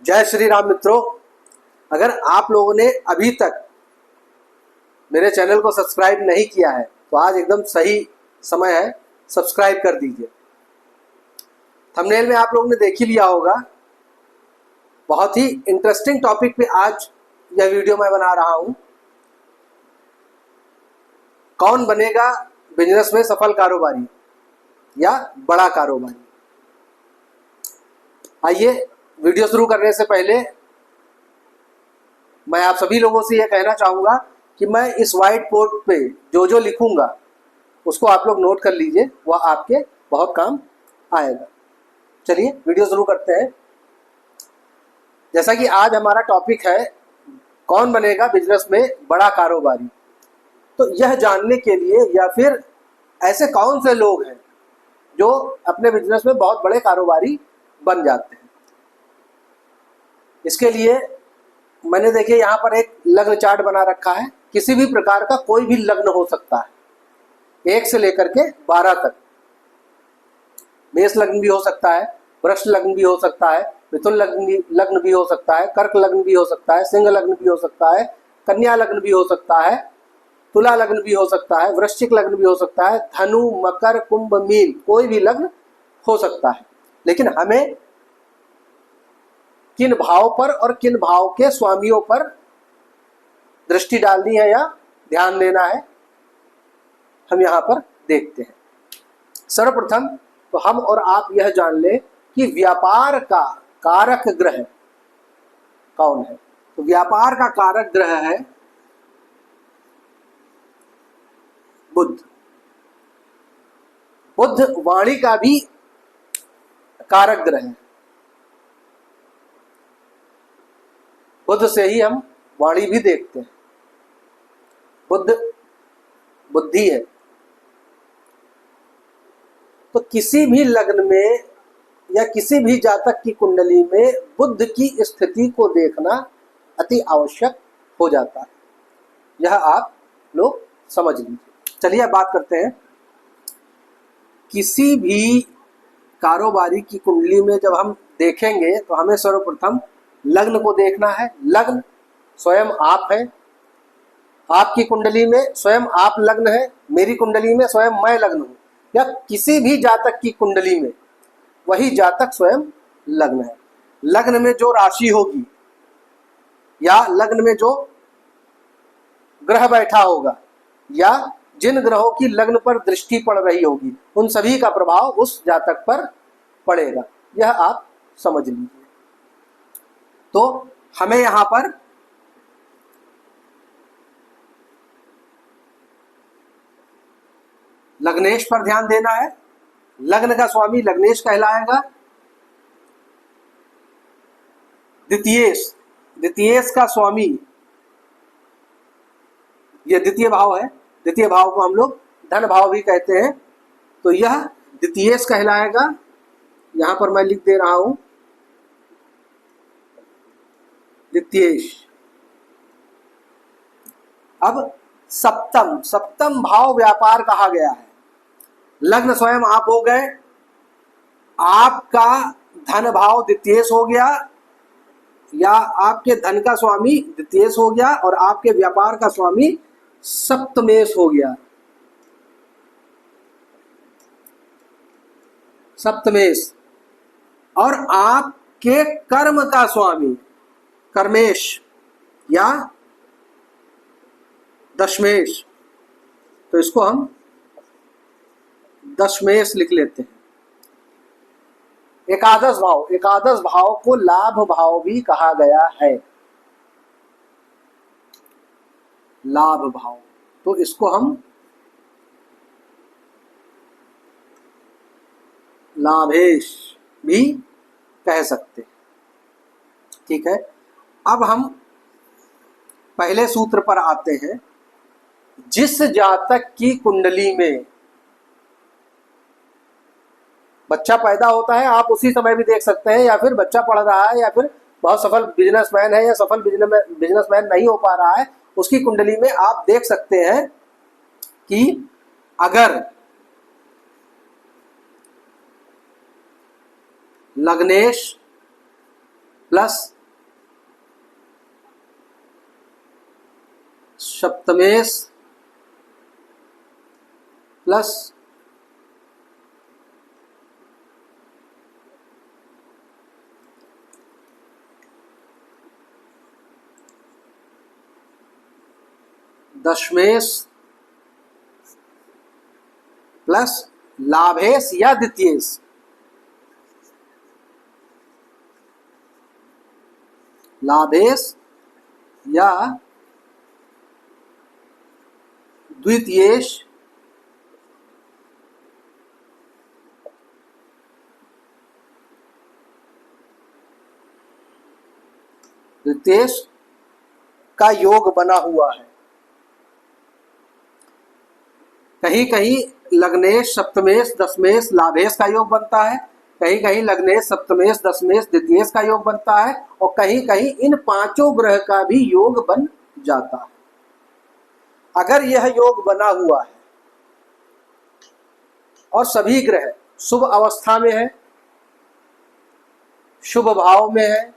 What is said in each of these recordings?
जय श्री राम मित्रों। अगर आप लोगों ने अभी तक मेरे चैनल को सब्सक्राइब नहीं किया है तो आज एकदम सही समय है, सब्सक्राइब कर दीजिए। थंबनेल में आप लोगों ने देख ही लिया होगा, बहुत ही इंटरेस्टिंग टॉपिक पे आज यह वीडियो मैं बना रहा हूं। कौन बनेगा बिजनेस में सफल कारोबारी या बड़ा कारोबारी। आइए वीडियो शुरू करने से पहले मैं आप सभी लोगों से यह कहना चाहूँगा कि मैं इस व्हाइट बोर्ड पे जो जो लिखूँगा उसको आप लोग नोट कर लीजिए, वह आपके बहुत काम आएगा। चलिए वीडियो शुरू करते हैं। जैसा कि आज हमारा टॉपिक है कौन बनेगा बिजनेस में बड़ा कारोबारी, तो यह जानने के लिए या फिर ऐसे कौन से लोग हैं जो अपने बिजनेस में बहुत बड़े कारोबारी बन जाते हैं। इसके लिए मैंने देखिए यहाँ पर एक लग्न चार्ट बना रखा है। किसी भी प्रकार का कोई भी लग्न हो सकता है, 1 से लेकर के 12 तक। मेष लग्न भी हो सकता है, वृष लग्न भी हो सकता है, मिथुन लग्न भी हो सकता है, कर्क लग्न भी हो सकता है, सिंह लग्न भी हो सकता है, कन्या लग्न भी हो सकता है, तुला लग्न भी हो सकता है, वृश्चिक लग्न भी हो सकता है, धनु, मकर, कुंभ, मीन, कोई भी लग्न हो सकता है। लेकिन हमें किन भाव पर और किन भाव के स्वामियों पर दृष्टि डालनी है या ध्यान देना है, हम यहाँ पर देखते हैं। सर्वप्रथम तो हम और आप यह जान लें कि व्यापार का कारक ग्रह कौन है। तो व्यापार का कारक ग्रह है बुध। बुध वाणी का भी कारक ग्रह है। बुध से ही हम वाणी भी देखते हैं। बुध बुद्धि है। तो किसी भी लग्न में या किसी भी जातक की कुंडली में बुध की स्थिति को देखना अति आवश्यक हो जाता है। यह आप लोग समझ लीजिए। चलिए अब बात करते हैं। किसी भी कारोबारी की कुंडली में जब हम देखेंगे तो हमें सर्वप्रथम लग्न को देखना है। लग्न स्वयं आप हैं, आपकी कुंडली में स्वयं आप लग्न है, मेरी कुंडली में स्वयं मैं लग्न हूं, या किसी भी जातक की कुंडली में वही जातक स्वयं लग्न है। लग्न में जो राशि होगी या लग्न में जो ग्रह बैठा होगा या जिन ग्रहों की लग्न पर दृष्टि पड़ रही होगी, उन सभी का प्रभाव उस जातक पर पड़ेगा। यह आप समझ लीजिए। तो हमें यहां पर लग्नेश पर ध्यान देना है। लग्न का स्वामी लग्नेश कहलाएगा। द्वितीयेश का स्वामी, यह द्वितीय भाव है। द्वितीय भाव को हम लोग धन भाव भी कहते हैं। तो यह द्वितीयेश कहलाएगा। यहां पर मैं लिख दे रहा हूं द्वितीयेश। अब सप्तम भाव व्यापार कहा गया है। लग्न स्वयं आप हो गए, आपका धन भाव द्वितीयेश हो गया या आपके धन का स्वामी द्वितीयेश हो गया और आपके व्यापार का स्वामी सप्तमेश हो गया। सप्तमेश। और आपके कर्म का स्वामी कर्मेश या दशमेश, तो इसको हम दशमेश लिख लेते हैं। एकादश भाव को लाभ भाव भी कहा गया है। लाभ भाव, तो इसको हम लाभेश भी कह सकते हैं। ठीक है। अब हम पहले सूत्र पर आते हैं। जिस जातक की कुंडली में बच्चा पैदा होता है, आप उसी समय भी देख सकते हैं, या फिर बच्चा पढ़ रहा है या फिर बहुत सफल बिजनेसमैन है या सफल बिजनेसमैन नहीं हो पा रहा है, उसकी कुंडली में आप देख सकते हैं कि अगर लग्नेश प्लस सप्तमेश प्लस दशमेश प्लस लाभेश या द्वितीयेश, लाभेश या द्वितीयेश द्वितीयेश का योग बना हुआ है। कहीं कहीं लग्नेश, सप्तमेश, दशमेश, लाभेश का योग बनता है, कहीं कहीं लग्नेश, सप्तमेश, दशमेश, द्वितीयेश का योग बनता है, और कहीं कहीं इन पांचों ग्रह का भी योग बन जाता है। अगर यह योग बना हुआ है और सभी ग्रह शुभ अवस्था में है, शुभ भाव में है,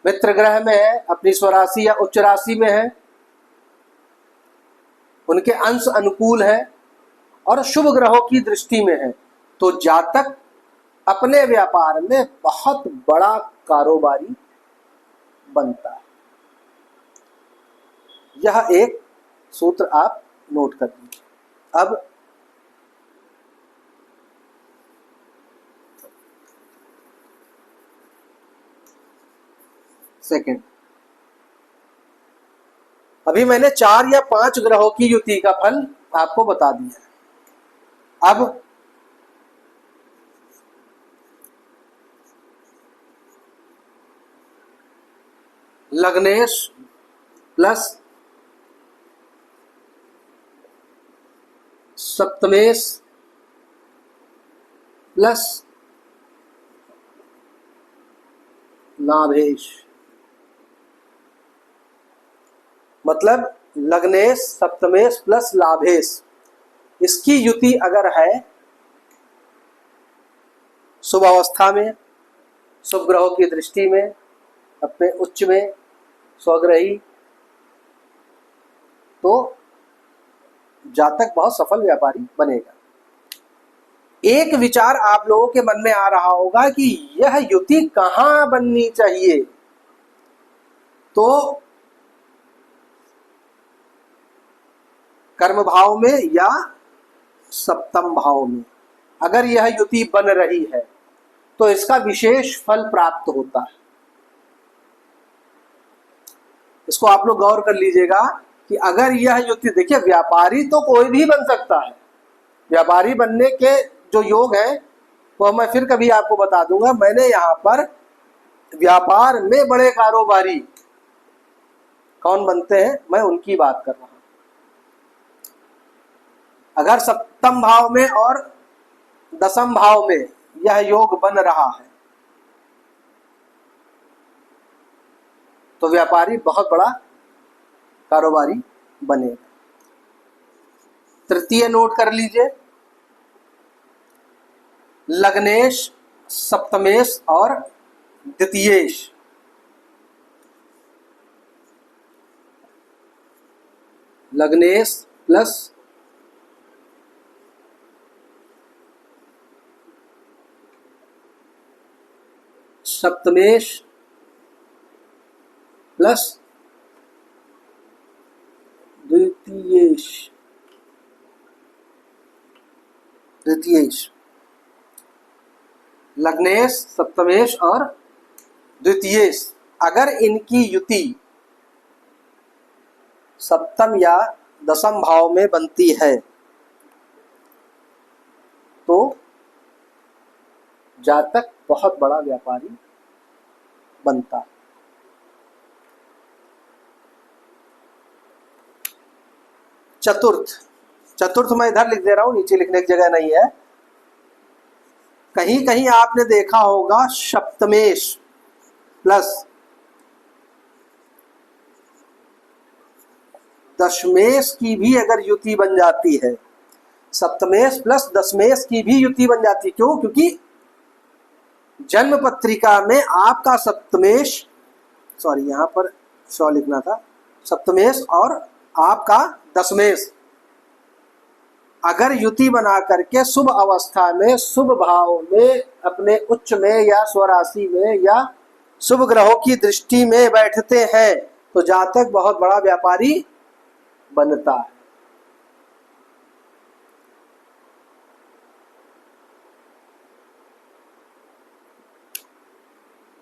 मित्र ग्रह में है, अपनी स्वराशि या उच्च राशि में है, उनके अंश अनुकूल है और शुभ ग्रहों की दृष्टि में है, तो जातक अपने व्यापार में बहुत बड़ा कारोबारी बनता है। यह एक सूत्र आप नोट कर लीजिए। अब सेकंड, अभी मैंने 4 या 5 ग्रहों की युति का फल आपको बता दिया। अब लग्नेश प्लस सप्तमेश प्लस लाभेश, मतलब लग्नेश, सप्तमेश प्लस लाभेश, इसकी युति अगर है शुभ अवस्था में, शुभ ग्रहों की दृष्टि में, अपने उच्च में, स्वग्रही, तो जातक बहुत सफल व्यापारी बनेगा। एक विचार आप लोगों के मन में आ रहा होगा कि यह युति कहां बननी चाहिए, तो कर्म भाव में या सप्तम भाव में अगर यह युति बन रही है तो इसका विशेष फल प्राप्त होता है। इसको आप लोग गौर कर लीजिएगा कि अगर यह युति, देखिए व्यापारी तो कोई भी बन सकता है, व्यापारी बनने के जो योग है वो मैं फिर कभी आपको बता दूंगा। मैंने यहाँ पर व्यापार में बड़े कारोबारी कौन बनते हैं मैं उनकी बात कर रहा हूं। अगर सप्तम भाव में और दसम भाव में यह योग बन रहा है तो व्यापारी बहुत बड़ा कारोबारी बनेगा। तृतीय नोट कर लीजिए, लग्नेश, सप्तमेश और द्वितीयेश, लग्नेश प्लस सप्तमेश प्लस द्वितीयेश, लग्नेश, सप्तमेश और द्वितीयेश, अगर इनकी युति सप्तम या दसम भाव में बनती है तो जातक बहुत बड़ा व्यापारी बनता है। चतुर्थ मैं इधर लिख दे रहा हूं, नीचे लिखने की जगह नहीं है। कहीं कहीं आपने देखा होगा सप्तमेश प्लस दशमेश की भी अगर युति बन जाती है, सप्तमेश प्लस दशमेश की भी युति बन जाती है। क्यों? क्योंकि जन्म पत्रिका में आपका सप्तमेश, सॉरी यहां पर 100 लिखना था, सप्तमेश और आपका दशमेश अगर युति बना करके शुभ अवस्था में, शुभ भाव में, अपने उच्च में या स्वराशि में या शुभ ग्रहों की दृष्टि में बैठते हैं तो जातक बहुत बड़ा व्यापारी बनता है।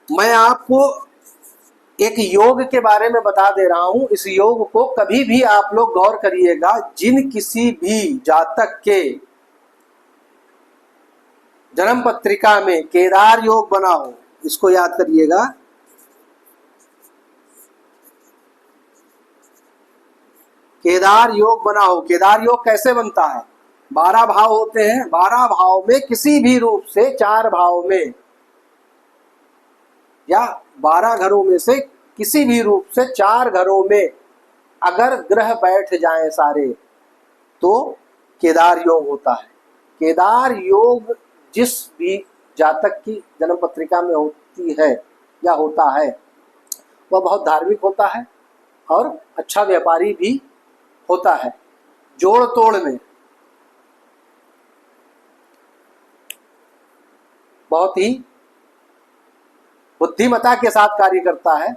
मैं आपको एक योग के बारे में बता दे रहा हूं। इस योग को कभी भी आप लोग गौर करिएगा, जिन किसी भी जातक के जन्म पत्रिका में केदार योग बना हो, इसको याद करिएगा, केदार योग बना हो। केदार योग कैसे बनता है? 12 भाव होते हैं, 12 भाव में किसी भी रूप से 4 भाव में या 12 घरों में से किसी भी रूप से 4 घरों में अगर ग्रह बैठ जाएं सारे तो केदार योग होता है। केदार योग जिस भी जातक की जन्म पत्रिका में होती है या होता है वह बहुत धार्मिक होता है और अच्छा व्यापारी भी होता है। जोड़ तोड़ में बहुत ही बुद्धिमता के साथ कार्य करता है।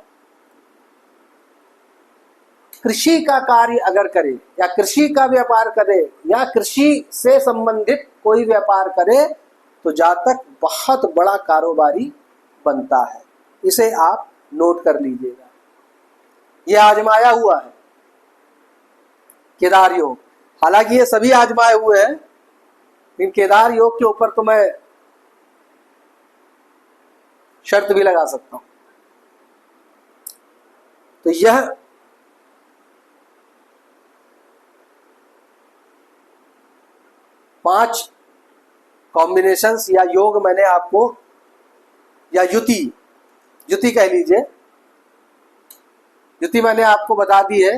कृषि का कार्य अगर करे या कृषि का व्यापार करे या कृषि से संबंधित कोई व्यापार करे तो जातक बहुत बड़ा कारोबारी बनता है। इसे आप नोट कर लीजिएगा। यह आजमाया हुआ है केदार योग। हालांकि ये सभी आजमाए हुए हैं, लेकिन केदार योग के ऊपर तो मैं शर्त भी लगा सकता हूं। तो यह पांच कॉम्बिनेशंस या योग मैंने आपको, या युति कह लीजिए, युति मैंने आपको बता दी है।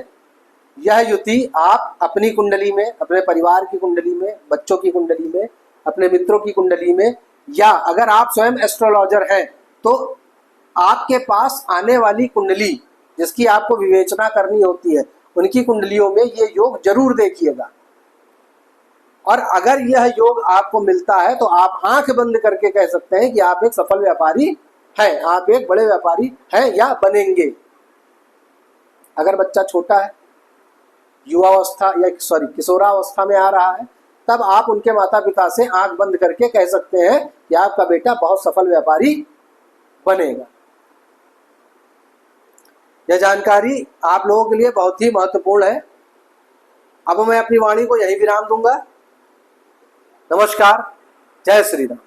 यह युति आप अपनी कुंडली में, अपने परिवार की कुंडली में, बच्चों की कुंडली में, अपने मित्रों की कुंडली में, या अगर आप स्वयं एस्ट्रोलॉजर हैं तो आपके पास आने वाली कुंडली जिसकी आपको विवेचना करनी होती है उनकी कुंडलियों में ये योग जरूर देखिएगा। और अगर यह योग आपको मिलता है तो आप आंख बंद करके कह सकते हैं कि आप एक सफल व्यापारी हैं, आप एक बड़े व्यापारी हैं या बनेंगे। अगर बच्चा छोटा है, युवावस्था या किशोरावस्था में आ रहा है, तब आप उनके माता पिता से आंख बंद करके कह सकते हैं कि आपका बेटा बहुत सफल व्यापारी बनेगा। यह जानकारी आप लोगों के लिए बहुत ही महत्वपूर्ण है। अब मैं अपनी वाणी को यहीं विराम दूंगा। नमस्कार, जय श्री राम।